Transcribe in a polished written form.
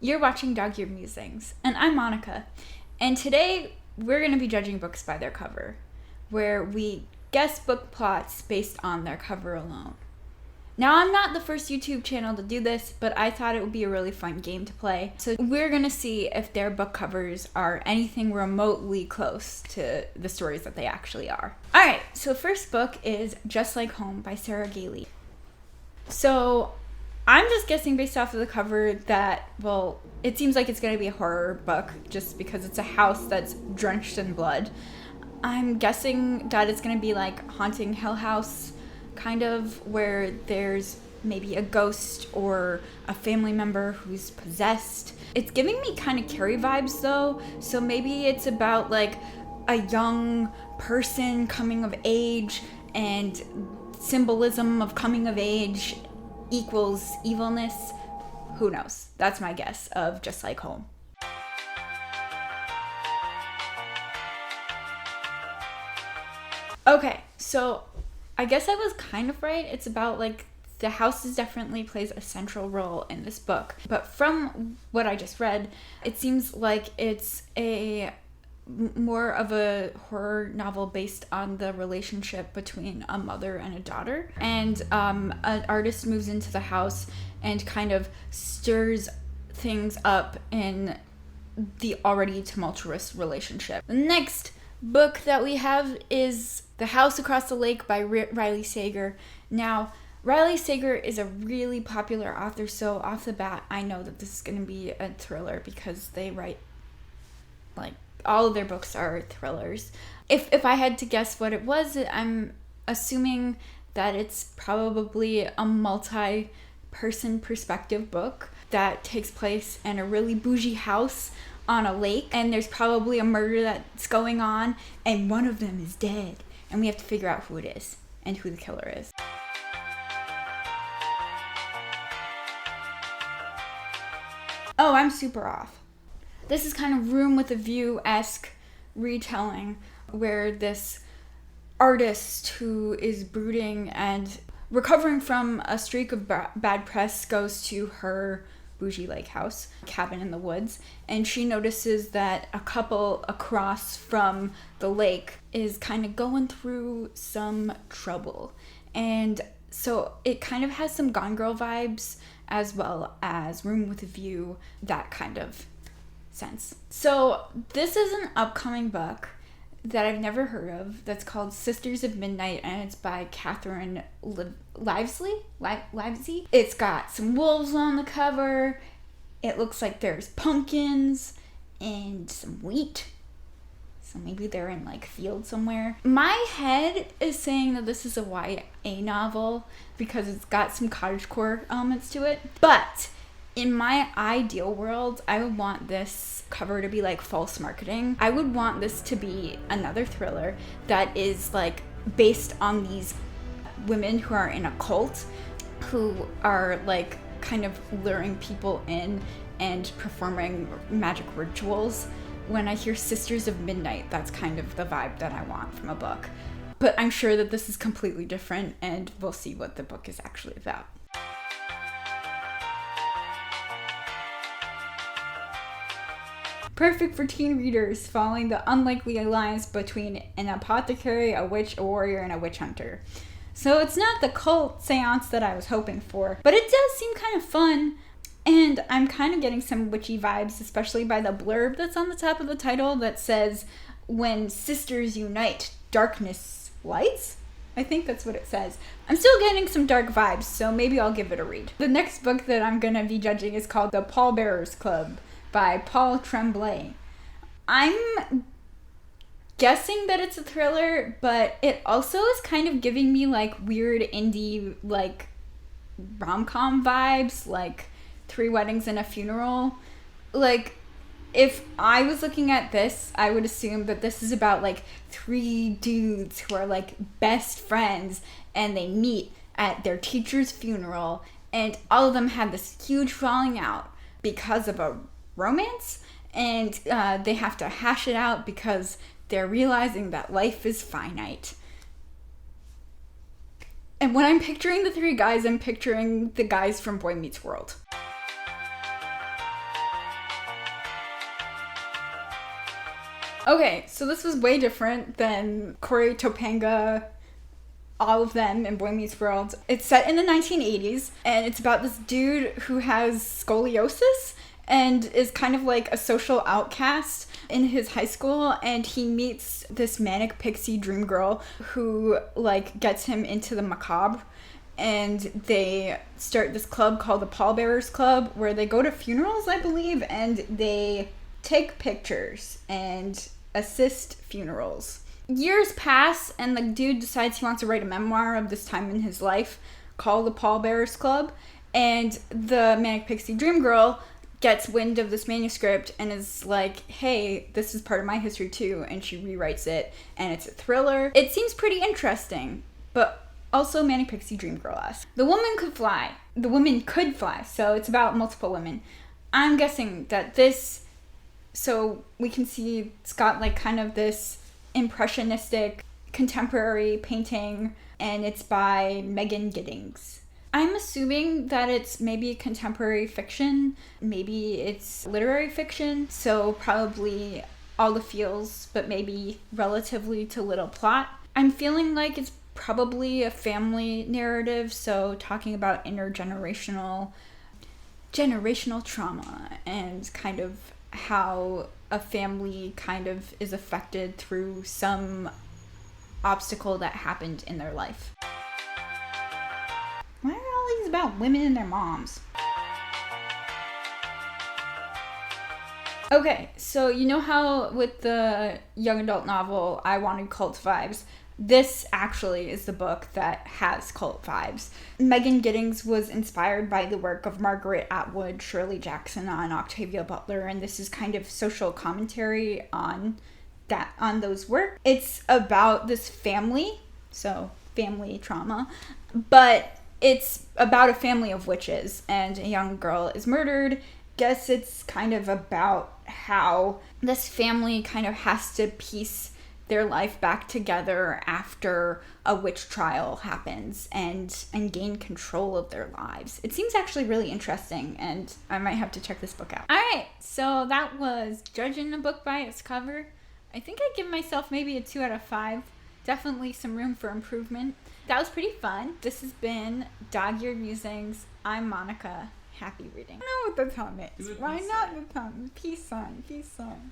You're watching Dog Ear Musings, and I'm Monika. And today, we're going to be judging books by their cover, where we guess book plots based on their cover alone. Now, I'm not the first YouTube channel to do this, but I thought it would be a really fun game to play. So we're going to see if their book covers are anything remotely close to the stories that they actually are. Alright, so first book is Just Like Home by Sarah Gailey. So I'm just guessing based off of the cover that, well, it seems like it's going to be a horror book just because it's a house that's drenched in blood. I'm guessing that it's going to be like Haunting Hill House, kind of, where there's maybe a ghost or a family member who's possessed. It's giving me kind of Carrie vibes though, so maybe it's about like a young person coming of age, and symbolism of coming of age equals evilness. Who knows? That's my guess of Just Like Home. Okay, so I guess I was kind of right. It's about like the house definitely plays a central role in this book. But from what I just read, it seems like it's more of a horror novel based on the relationship between a mother and a daughter. And an artist moves into the house and kind of stirs things up in the already tumultuous relationship. The next book that we have is The House Across the Lake by Riley Sager. Now, Riley Sager is a really popular author, so off the bat, I know that this is going to be a thriller because they write, like, all of their books are thrillers. If I had to guess what it was, I'm assuming that it's probably a multi-person perspective book that takes place in a really bougie house on a lake, and there's probably a murder that's going on, and one of them is dead, and we have to figure out who it is and who the killer is. Oh, I'm super off. This is kind of Room with a View-esque retelling where this artist who is brooding and recovering from a streak of bad press goes to her bougie lake house, cabin in the woods, and she notices that a couple across from the lake is kind of going through some trouble. And so it kind of has some Gone Girl vibes as well as Room with a View, that kind of sense. So this is an upcoming book that I've never heard of that's called Sisters of Midnight, and it's by Katherine Livesey. It's got some wolves on the cover. It looks like there's pumpkins and some wheat. So maybe they're in like field somewhere. My head is saying that this is a YA novel because it's got some cottagecore elements to it. But in my ideal world, I would want this cover to be like false marketing. I would want this to be another thriller that is like based on these women who are in a cult, who are like kind of luring people in and performing magic rituals. When I hear Sisters of Midnight, that's kind of the vibe that I want from a book. But I'm sure that this is completely different, and we'll see what the book is actually about. Perfect for teen readers, following the unlikely alliance between an apothecary, a witch, a warrior, and a witch hunter. So it's not the cult seance that I was hoping for, but it does seem kind of fun. And I'm kind of getting some witchy vibes, especially by the blurb that's on the top of the title that says, "When sisters unite, darkness lights." I think that's what it says. I'm still getting some dark vibes, so maybe I'll give it a read. The next book that I'm going to be judging is called The Pallbears Club by Tremblay. I'm guessing that it's a thriller, but it also is kind of giving me like weird indie, like rom-com vibes, like Three Weddings and a Funeral. Like, if I was looking at this, I would assume that this is about like three dudes who are like best friends, and they meet at their teacher's funeral, and all of them have this huge falling out because of a romance, and they have to hash it out because they're realizing that life is finite. And when I'm picturing the three guys, I'm picturing the guys from Boy Meets World. Okay, so this was way different than Corey Topanga, all of them in Boy Meets World. It's set in the 1980s, and it's about this dude who has scoliosis and is kind of like a social outcast in his high school, and he meets this manic pixie dream girl who like gets him into the macabre, and they start this club called the Pallbears Club where they go to funerals, I believe, and they take pictures and assist funerals. Years pass, and the dude decides he wants to write a memoir of this time in his life called the Pallbears Club, and the manic pixie dream girl gets wind of this manuscript and is like, hey, this is part of my history too, and she rewrites it, and it's a thriller. It seems pretty interesting, but also manic pixie dream girl-esque. The woman could fly. The woman could fly, so it's about multiple women. I'm guessing that this, so we can see it's got like kind of this impressionistic contemporary painting, and it's by Megan Giddings. I'm assuming that it's maybe contemporary fiction, maybe it's literary fiction, so probably all the feels, but maybe relatively to little plot. I'm feeling like it's probably a family narrative, so talking about generational trauma and kind of how a family kind of is affected through some obstacle that happened in their life. Why are all these about women and their moms? Okay, so you know how with the young adult novel, I wanted cult vibes? This actually is the book that has cult vibes. Megan Giddings was inspired by the work of Margaret Atwood, Shirley Jackson, and Octavia Butler, and this is kind of social commentary on those work. It's about this family, so family trauma, but it's about a family of witches, and a young girl is murdered. Guess it's kind of about how this family kind of has to piece their life back together after a witch trial happens and gain control of their lives. It seems actually really interesting, and I might have to check this book out. Alright, so that was judging a book by its cover. I think I'd give myself maybe a 2 out of 5. Definitely some room for improvement. That was pretty fun. This has been Dog-Eared Musings. I'm Monika. Happy reading. I don't know what the time is. Why not the time? Peace sign. Peace sign.